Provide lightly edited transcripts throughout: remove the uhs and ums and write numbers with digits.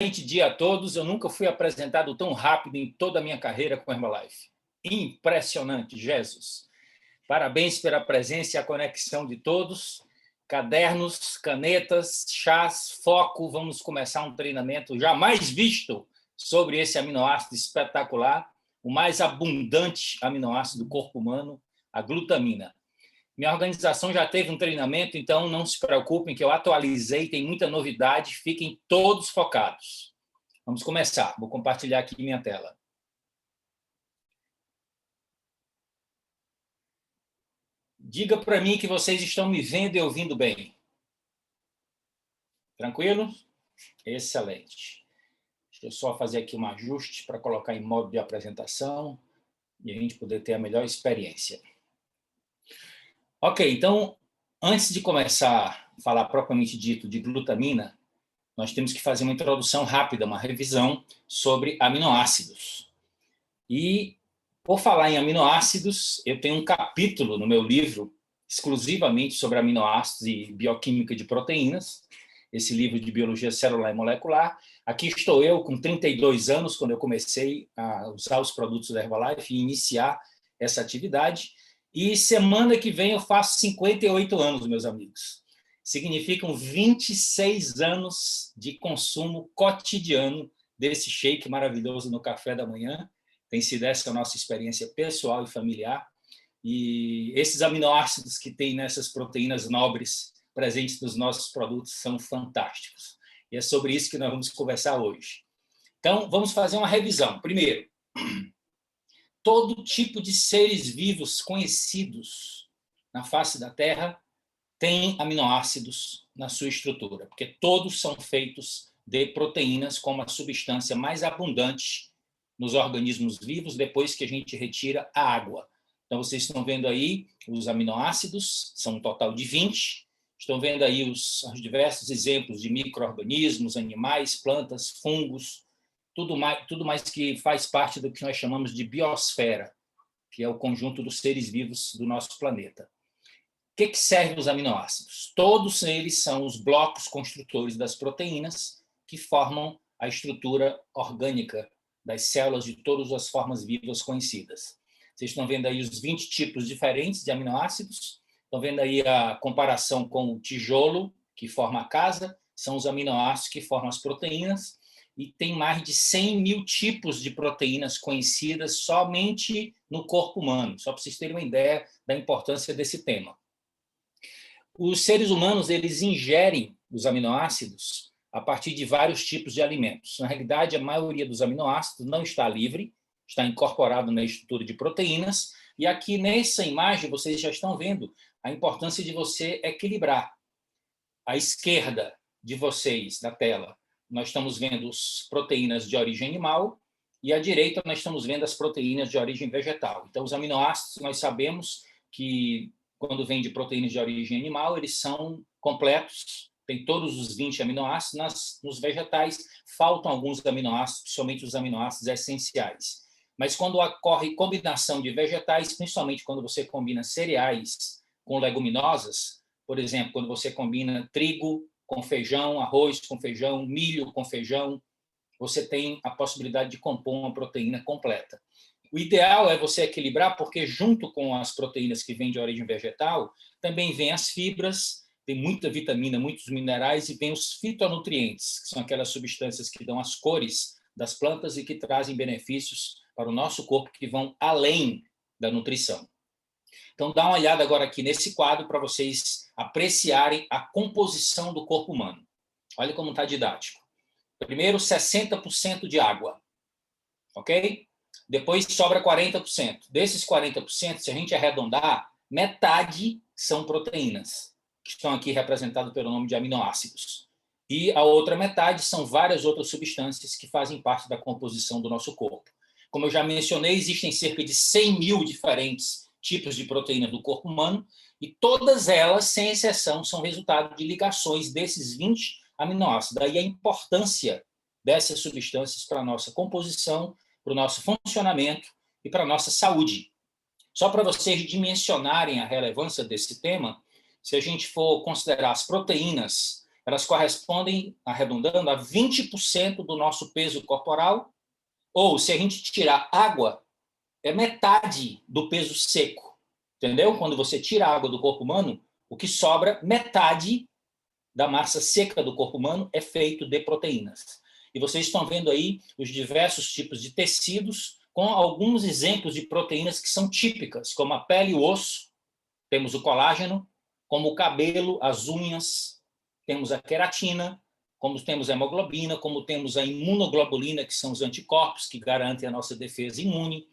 Excelente dia a todos. Eu nunca fui apresentado tão rápido em toda a minha carreira com Herbalife. Impressionante, Jesus. Parabéns pela presença e a conexão de todos. Cadernos, canetas, chás, foco. Vamos começar um treinamento jamais visto sobre esse aminoácido espetacular, o mais abundante aminoácido do corpo humano, a glutamina. Minha organização já teve um treinamento, então não se preocupem que eu atualizei, tem muita novidade, fiquem todos focados. Vamos começar, vou compartilhar aqui minha tela. Diga para mim que vocês estão me vendo e ouvindo bem. Tranquilo? Excelente. Deixa eu só fazer aqui um ajuste para colocar em modo de apresentação e a gente poder ter a melhor experiência. Ok, então, antes de começar a falar propriamente dito de glutamina, nós temos que fazer uma introdução rápida, uma revisão sobre aminoácidos. E, por falar em aminoácidos, eu tenho um capítulo no meu livro exclusivamente sobre aminoácidos e bioquímica de proteínas, esse livro de biologia celular e molecular. Aqui estou eu, com 32 anos, quando eu comecei a usar os produtos da Herbalife e iniciar essa atividade. E semana que vem eu faço 58 anos, meus amigos. Significam 26 anos de consumo cotidiano desse shake maravilhoso no café da manhã. Tem sido essa a nossa experiência pessoal e familiar. E esses aminoácidos que tem nessas proteínas nobres presentes nos nossos produtos são fantásticos. E é sobre isso que nós vamos conversar hoje. Então, vamos fazer uma revisão. Primeiro, todo tipo de seres vivos conhecidos na face da Terra tem aminoácidos na sua estrutura, porque todos são feitos de proteínas como a substância mais abundante nos organismos vivos depois que a gente retira a água. Então, vocês estão vendo aí os aminoácidos, são um total de 20. Estão vendo aí os diversos exemplos de micro-organismos, animais, plantas, fungos, tudo mais que faz parte do que nós chamamos de biosfera, que é o conjunto dos seres vivos do nosso planeta. O que servem os aminoácidos? Todos eles são os blocos construtores das proteínas que formam a estrutura orgânica das células de todas as formas vivas conhecidas. Vocês estão vendo aí os 20 tipos diferentes de aminoácidos. Estão vendo aí a comparação com o tijolo, que forma a casa, são os aminoácidos que formam as proteínas, e tem mais de 100 mil tipos de proteínas conhecidas somente no corpo humano, só para vocês terem uma ideia da importância desse tema. Os seres humanos, eles ingerem os aminoácidos a partir de vários tipos de alimentos. Na realidade, a maioria dos aminoácidos não está livre, está incorporado na estrutura de proteínas, e aqui nessa imagem vocês já estão vendo a importância de você equilibrar. À esquerda de vocês, da tela, nós estamos vendo as proteínas de origem animal, e à direita nós estamos vendo as proteínas de origem vegetal. Então, os aminoácidos, nós sabemos que quando vem de proteínas de origem animal, eles são completos, tem todos os 20 aminoácidos. Nos vegetais, faltam alguns aminoácidos, principalmente os aminoácidos essenciais. Mas quando ocorre combinação de vegetais, principalmente quando você combina cereais com leguminosas, por exemplo, quando você combina trigo com feijão, arroz com feijão, milho com feijão, você tem a possibilidade de compor uma proteína completa. O ideal é você equilibrar, porque junto com as proteínas que vêm de origem vegetal, também vêm as fibras, tem muita vitamina, muitos minerais, e vêm os fitonutrientes, que são aquelas substâncias que dão as cores das plantas e que trazem benefícios para o nosso corpo, que vão além da nutrição. Então, dá uma olhada agora aqui nesse quadro para vocês apreciarem a composição do corpo humano. Olha como está didático. Primeiro, 60% de água, ok? Depois sobra 40%. Desses 40%, se a gente arredondar, metade são proteínas, que estão aqui representadas pelo nome de aminoácidos. E a outra metade são várias outras substâncias que fazem parte da composição do nosso corpo. Como eu já mencionei, existem cerca de 100 mil diferentes tipos de proteínas do corpo humano, e todas elas, sem exceção, são resultado de ligações desses 20 aminoácidos. Daí a importância dessas substâncias para a nossa composição, para o nosso funcionamento e para a nossa saúde. Só para vocês dimensionarem a relevância desse tema, se a gente for considerar as proteínas, elas correspondem, arredondando, a 20% do nosso peso corporal, ou, se a gente tirar água, é metade do peso seco. Entendeu? Quando você tira a água do corpo humano, o que sobra, metade da massa seca do corpo humano é feito de proteínas. E vocês estão vendo aí os diversos tipos de tecidos, com alguns exemplos de proteínas que são típicas, como a pele e o osso, temos o colágeno, como o cabelo, as unhas, temos a queratina, como temos a hemoglobina, como temos a imunoglobulina, que são os anticorpos que garantem a nossa defesa imune,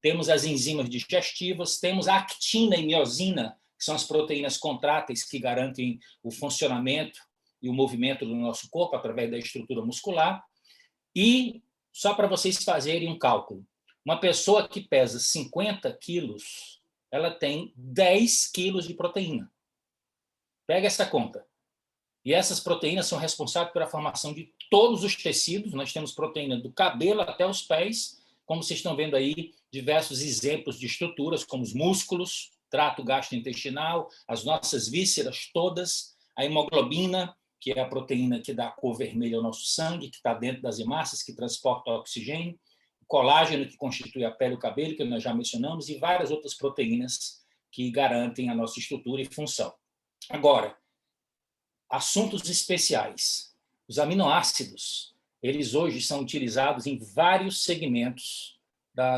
temos as enzimas digestivas, temos a actina e miosina, que são as proteínas contráteis que garantem o funcionamento e o movimento do nosso corpo através da estrutura muscular. E, só para vocês fazerem um cálculo, uma pessoa que pesa 50 quilos, ela tem 10 quilos de proteína. Pega essa conta. E essas proteínas são responsáveis pela formação de todos os tecidos. Nós temos proteína do cabelo até os pés, como vocês estão vendo aí, diversos exemplos de estruturas, como os músculos, trato gastrointestinal, as nossas vísceras todas, a hemoglobina, que é a proteína que dá a cor vermelha ao nosso sangue, que está dentro das hemácias, que transporta o oxigênio, o colágeno, que constitui a pele e o cabelo, que nós já mencionamos, e várias outras proteínas que garantem a nossa estrutura e função. Agora, assuntos especiais. Os aminoácidos, eles hoje são utilizados em vários segmentos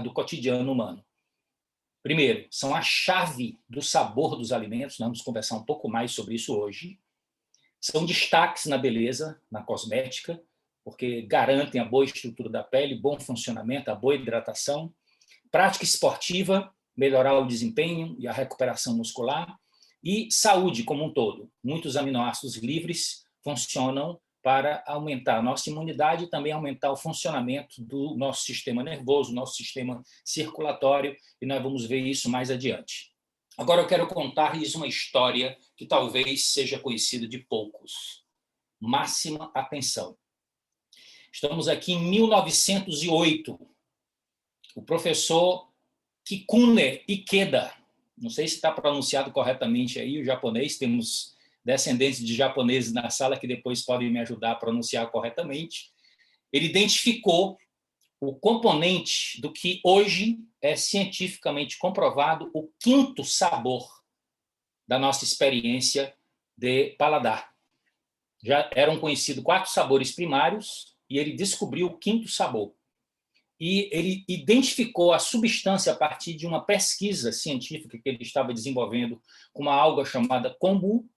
do cotidiano humano. Primeiro, são a chave do sabor dos alimentos, nós vamos conversar um pouco mais sobre isso hoje. São destaques na beleza, na cosmética, porque garantem a boa estrutura da pele, bom funcionamento, a boa hidratação. Prática esportiva, melhorar o desempenho e a recuperação muscular. E saúde como um todo. Muitos aminoácidos livres funcionam para aumentar a nossa imunidade e também aumentar o funcionamento do nosso sistema nervoso, nosso sistema circulatório, e nós vamos ver isso mais adiante. Agora eu quero contar-lhes uma história que talvez seja conhecida de poucos. Máxima atenção. Estamos aqui em 1908. O professor Kikune Ikeda, não sei se está pronunciado corretamente aí o japonês, temos descendentes de japoneses na sala que depois podem me ajudar a pronunciar corretamente. Ele identificou o componente do que hoje é cientificamente comprovado o quinto sabor da nossa experiência de paladar. Já eram conhecidos 4 sabores primários e ele descobriu o quinto sabor. E ele identificou a substância a partir de uma pesquisa científica que ele estava desenvolvendo com uma alga chamada kombu,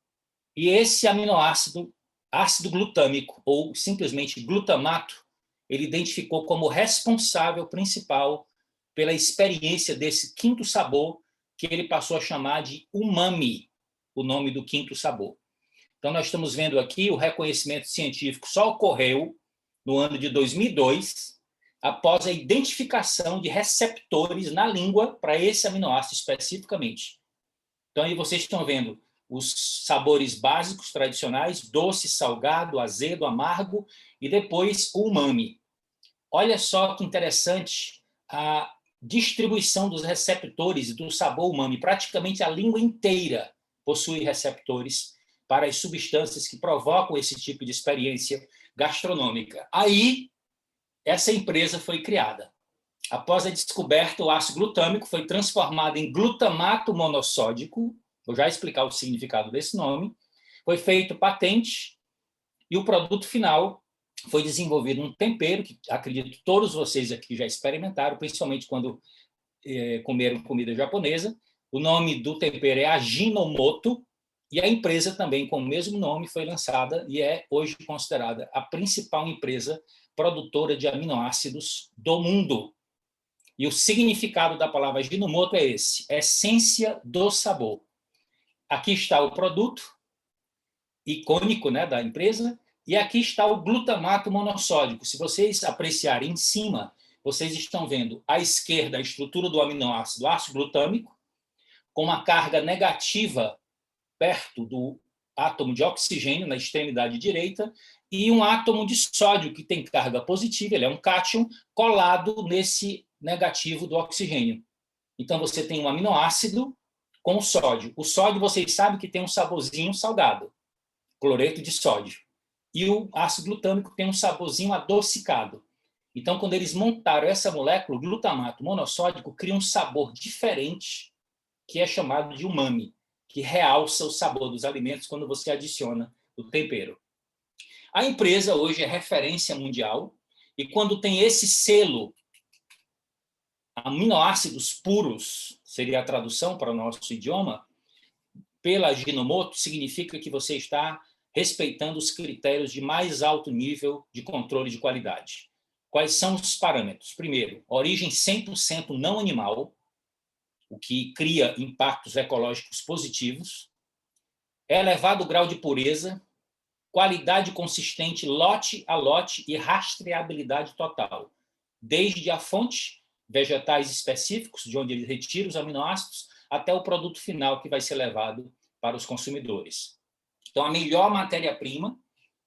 e esse aminoácido, ácido glutâmico, ou simplesmente glutamato, ele identificou como responsável principal pela experiência desse quinto sabor, que ele passou a chamar de umami, o nome do quinto sabor. Então, nós estamos vendo aqui o reconhecimento científico só ocorreu no ano de 2002, após a identificação de receptores na língua para esse aminoácido especificamente. Então, aí vocês estão vendo os sabores básicos tradicionais, doce, salgado, azedo, amargo, e depois o umami. Olha só que interessante a distribuição dos receptores do sabor umami. Praticamente a língua inteira possui receptores para as substâncias que provocam esse tipo de experiência gastronômica. Aí, essa empresa foi criada. Após a descoberta, o ácido glutâmico foi transformado em glutamato monossódico, vou já explicar o significado desse nome, foi feito patente e o produto final foi desenvolvido um tempero que acredito todos vocês aqui já experimentaram, principalmente quando comeram comida japonesa. O nome do tempero é Ajinomoto e a empresa também com o mesmo nome foi lançada e é hoje considerada a principal empresa produtora de aminoácidos do mundo. E o significado da palavra Ajinomoto é esse, essência do sabor. Aqui está o produto icônico, né, da empresa, e aqui está o glutamato monossódico. Se vocês apreciarem em cima, vocês estão vendo à esquerda a estrutura do aminoácido ácido glutâmico, com uma carga negativa perto do átomo de oxigênio, na extremidade direita, e um átomo de sódio, que tem carga positiva, ele é um cátion, colado nesse negativo do oxigênio. Então, você tem um aminoácido com sódio. O sódio, vocês sabem que tem um saborzinho salgado, cloreto de sódio. e o ácido glutâmico tem um saborzinho adocicado. Então, quando eles montaram essa molécula, o glutamato monossódico cria um sabor diferente, que é chamado de umami, que realça o sabor dos alimentos quando você adiciona o tempero. A empresa hoje é referência mundial, e quando tem esse selo, aminoácidos puros, seria a tradução para o nosso idioma, pela Ajinomoto, significa que você está respeitando os critérios de mais alto nível de controle de qualidade. Quais são os parâmetros? Primeiro, origem 100% não animal, o que cria impactos ecológicos positivos, elevado grau de pureza, qualidade consistente lote a lote e rastreabilidade total, desde a fonte, vegetais específicos, de onde ele retira os aminoácidos, até o produto final que vai ser levado para os consumidores. Então, a melhor matéria-prima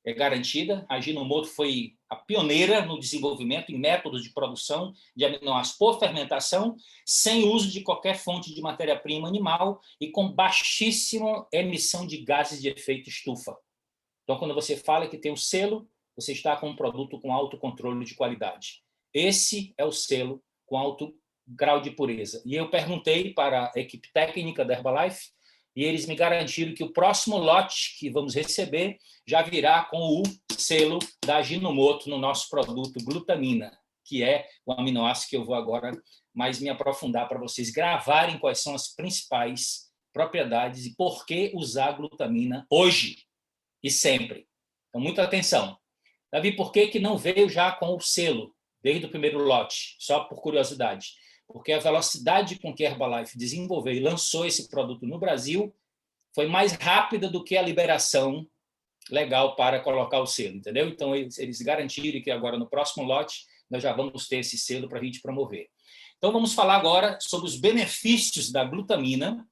é garantida. A Ajinomoto foi a pioneira no desenvolvimento em métodos de produção de aminoácidos por fermentação, sem uso de qualquer fonte de matéria-prima animal e com baixíssima emissão de gases de efeito estufa. Então, quando você fala que tem o selo, você está com um produto com alto controle de qualidade. Esse é o selo com alto grau de pureza. E eu perguntei para a equipe técnica da Herbalife e eles me garantiram que o próximo lote que vamos receber já virá com o selo da Ajinomoto no nosso produto glutamina, que é o aminoácido que eu vou agora mais me aprofundar para vocês gravarem quais são as principais propriedades e por que usar glutamina hoje e sempre. Então, muita atenção. Davi, por que não veio já com o selo, desde o primeiro lote? Só por curiosidade. Porque a velocidade com que a Herbalife desenvolveu e lançou esse produto no Brasil foi mais rápida do que a liberação legal para colocar o selo, entendeu? Então, eles garantiram que agora, no próximo lote, nós já vamos ter esse selo para a gente promover. Então, vamos falar agora sobre os benefícios da glutamina,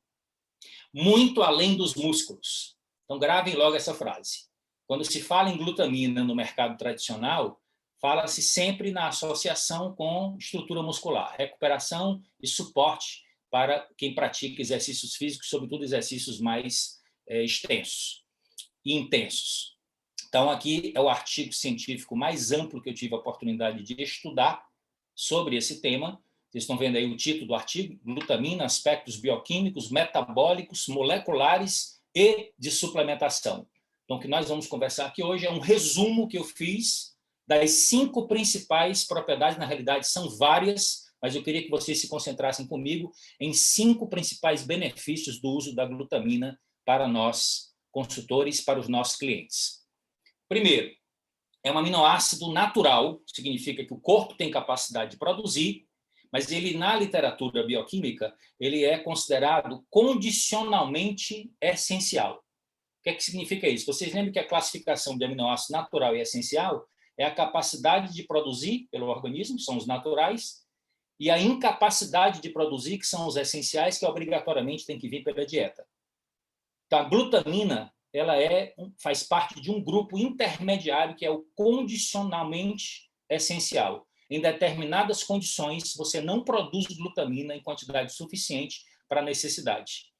muito além dos músculos. Então, gravem logo essa frase. Quando se fala em glutamina no mercado tradicional, fala-se sempre na associação com estrutura muscular, recuperação e suporte para quem pratica exercícios físicos, sobretudo exercícios mais extensos e intensos. Então, aqui é o artigo científico mais amplo que eu tive a oportunidade de estudar sobre esse tema. Vocês estão vendo aí o título do artigo: Glutamina, aspectos bioquímicos, metabólicos, moleculares e de suplementação. Então, o que nós vamos conversar aqui hoje é um resumo que eu fiz das 5 principais propriedades. Na realidade, são várias, mas eu queria que vocês se concentrassem comigo em 5 principais benefícios do uso da glutamina para nós, consultores, para os nossos clientes. Primeiro, é um aminoácido natural, significa que o corpo tem capacidade de produzir, mas ele, na literatura bioquímica, ele é considerado condicionalmente essencial. O que é que significa isso? Vocês lembram que a classificação de aminoácido natural e essencial é a capacidade de produzir pelo organismo, são os naturais, e a incapacidade de produzir, que são os essenciais, que obrigatoriamente tem que vir pela dieta. Então, a glutamina ela faz parte de um grupo intermediário que é o condicionalmente essencial. Em determinadas condições, você não produz glutamina em quantidade suficiente para a necessidade.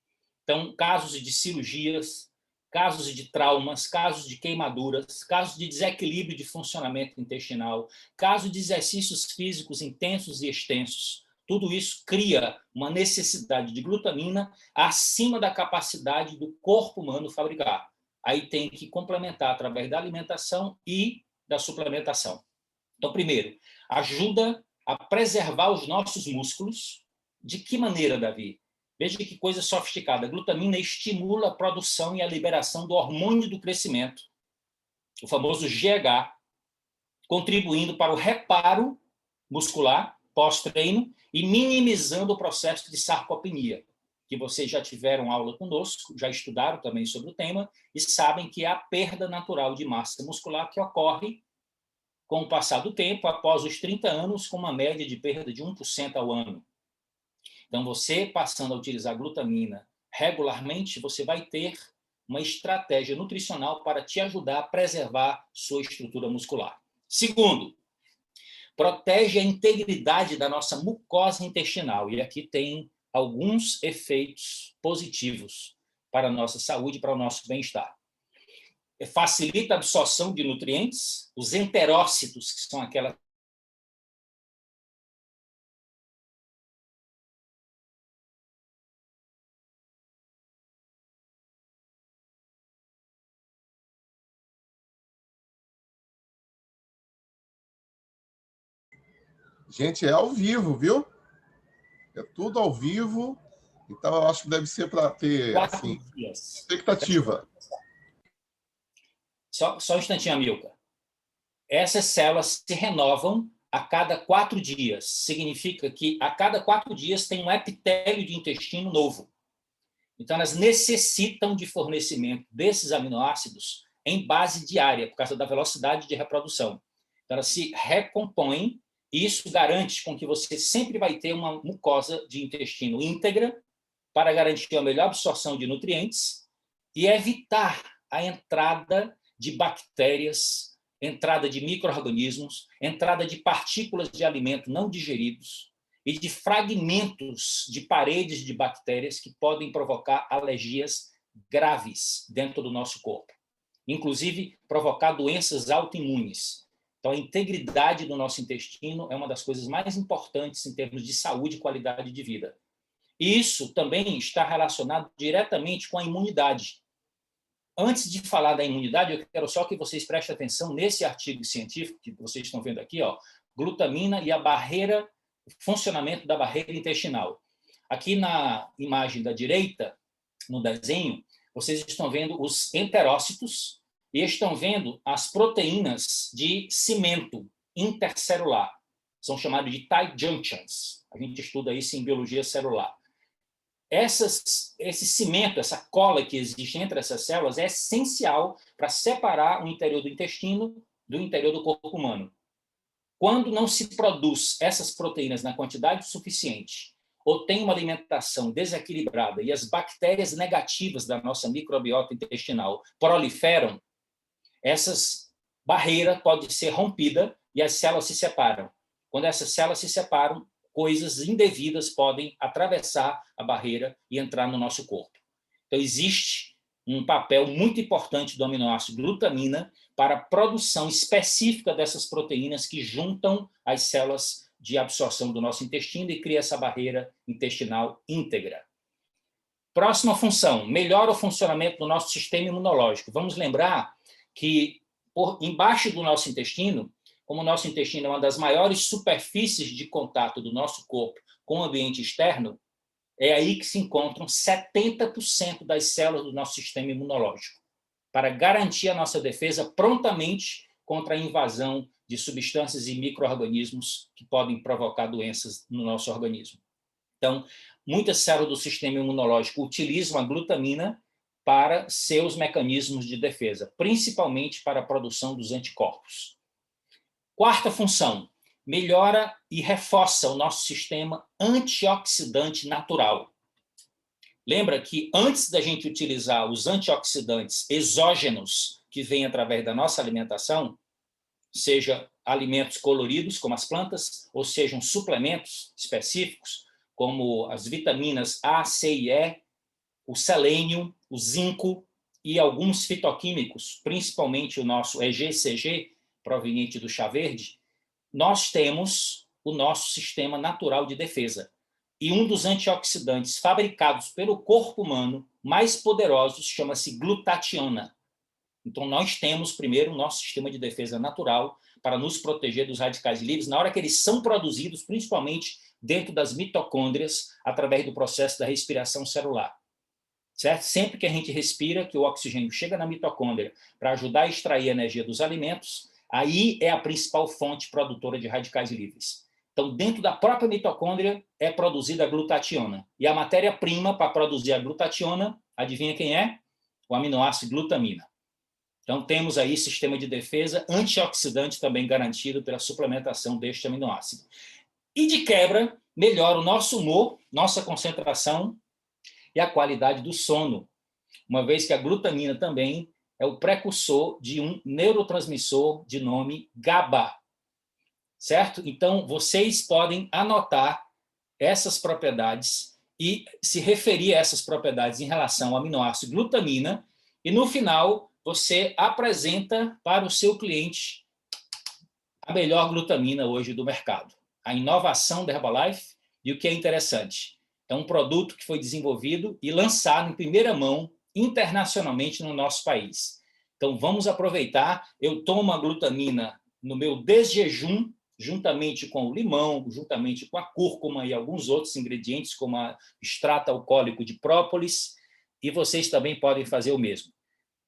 Então, casos de cirurgias, casos de traumas, casos de queimaduras, casos de desequilíbrio de funcionamento intestinal, casos de exercícios físicos intensos e extensos, tudo isso cria uma necessidade de glutamina acima da capacidade do corpo humano fabricar. Aí tem que complementar através da alimentação e da suplementação. Então, primeiro, ajuda a preservar os nossos músculos. De que maneira, Davi? Veja que coisa sofisticada. A glutamina estimula a produção e a liberação do hormônio do crescimento, o famoso GH, contribuindo para o reparo muscular pós-treino e minimizando o processo de sarcopenia, que vocês já tiveram aula conosco, já estudaram também sobre o tema e sabem que é a perda natural de massa muscular que ocorre com o passar do tempo, após os 30 anos, com uma média de perda de 1% ao ano. Então, você passando a utilizar glutamina regularmente, você vai ter uma estratégia nutricional para te ajudar a preservar sua estrutura muscular. Segundo, protege a integridade da nossa mucosa intestinal. E aqui tem alguns efeitos positivos para a nossa saúde, para o nosso bem-estar. facilita a absorção de nutrientes, os enterócitos, que são aquelas Gente, é ao vivo, viu? É tudo ao vivo. Então, eu acho que deve ser para ter, 4 assim, dias. expectativa. Só um instantinho, Amilcar. Essas células se renovam a cada 4 dias. Significa que a cada 4 dias tem um epitélio de intestino novo. Então, elas necessitam de fornecimento desses aminoácidos em base diária, por causa da velocidade de reprodução. Então, elas se recompõem e isso garante com que você sempre vai ter uma mucosa de intestino íntegra para garantir a melhor absorção de nutrientes e evitar a entrada de bactérias, entrada de micro-organismos, entrada de partículas de alimento não digeridos e de fragmentos de paredes de bactérias que podem provocar alergias graves dentro do nosso corpo, inclusive provocar doenças autoimunes. Então, a integridade do nosso intestino é uma das coisas mais importantes em termos de saúde e qualidade de vida. E isso também está relacionado diretamente com a imunidade. Antes de falar da imunidade, eu quero só que vocês prestem atenção nesse artigo científico que vocês estão vendo aqui, ó, glutamina e a barreira, o funcionamento da barreira intestinal. Aqui na imagem da direita, no desenho, vocês estão vendo os enterócitos e estão vendo as proteínas de cimento intercelular. São chamadas de tight junctions. A gente estuda isso em biologia celular. Esse cimento, essa cola que existe entre essas células é essencial para separar o interior do intestino do interior do corpo humano. Quando não se produz essas proteínas na quantidade suficiente ou tem uma alimentação desequilibrada e as bactérias negativas da nossa microbiota intestinal proliferam, essas barreiras podem ser rompidas e as células se separam. Quando essas células se separam, coisas indevidas podem atravessar a barreira e entrar no nosso corpo. Então, existe um papel muito importante do aminoácido glutamina para a produção específica dessas proteínas que juntam as células de absorção do nosso intestino e cria essa barreira intestinal íntegra. Próxima função, melhora o funcionamento do nosso sistema imunológico. Vamos lembrar que embaixo do nosso intestino, como o nosso intestino é uma das maiores superfícies de contato do nosso corpo com o ambiente externo, é aí que se encontram 70% das células do nosso sistema imunológico, para garantir a nossa defesa prontamente contra a invasão de substâncias e micro-organismos que podem provocar doenças no nosso organismo. Então, muitas células do sistema imunológico utilizam a glutamina para seus mecanismos de defesa, principalmente para a produção dos anticorpos. Quarta função, melhora e reforça o nosso sistema antioxidante natural. Lembra que antes da gente utilizar os antioxidantes exógenos que vêm através da nossa alimentação, seja alimentos coloridos, como as plantas, ou sejam suplementos específicos, como as vitaminas A, C e E, o selênio, o zinco e alguns fitoquímicos, principalmente o nosso EGCG, proveniente do chá verde, nós temos o nosso sistema natural de defesa. E um dos antioxidantes fabricados pelo corpo humano mais poderosos chama-se glutationa. Então, nós temos, primeiro, o nosso sistema de defesa natural para nos proteger dos radicais livres na hora que eles são produzidos, principalmente dentro das mitocôndrias, através do processo da respiração celular. Certo? Sempre que a gente respira, que o oxigênio chega na mitocôndria para ajudar a extrair a energia dos alimentos, aí é a principal fonte produtora de radicais livres. Então, dentro da própria mitocôndria é produzida a glutationa. E a matéria-prima para produzir a glutationa, adivinha quem é? O aminoácido glutamina. Então, temos aí sistema de defesa antioxidante também garantido pela suplementação deste aminoácido. E, de quebra, melhora o nosso humor, nossa concentração e a qualidade do sono, uma vez que a glutamina também é o precursor de um neurotransmissor de nome GABA. Certo? Então, vocês podem anotar essas propriedades e se referir a essas propriedades em relação ao aminoácido glutamina, e no final você apresenta para o seu cliente a melhor glutamina hoje do mercado. A inovação da Herbalife, e o que é interessante, é um produto que foi desenvolvido e lançado em primeira mão internacionalmente no nosso país. Então, vamos aproveitar. Eu tomo a glutamina no meu desjejum, juntamente com o limão, juntamente com a cúrcuma e alguns outros ingredientes, como a extrato alcoólico de própolis, e vocês também podem fazer o mesmo.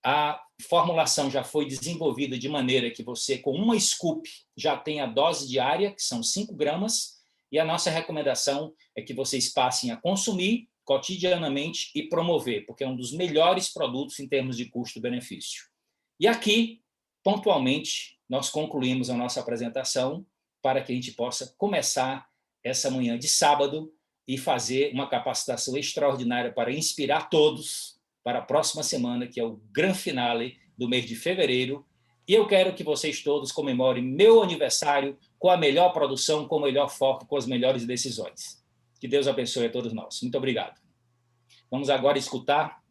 A formulação já foi desenvolvida de maneira que você, com uma scoop, já tem a dose diária, que são 5 gramas, e a nossa recomendação é que vocês passem a consumir cotidianamente e promover, porque é um dos melhores produtos em termos de custo-benefício. E aqui, pontualmente, nós concluímos a nossa apresentação para que a gente possa começar essa manhã de sábado e fazer uma capacitação extraordinária para inspirar todos para a próxima semana, que é o grande finale do mês de fevereiro. E eu quero que vocês todos comemorem meu aniversário com a melhor produção, com o melhor foco, com as melhores decisões. Que Deus abençoe a todos nós. Muito obrigado. Vamos agora escutar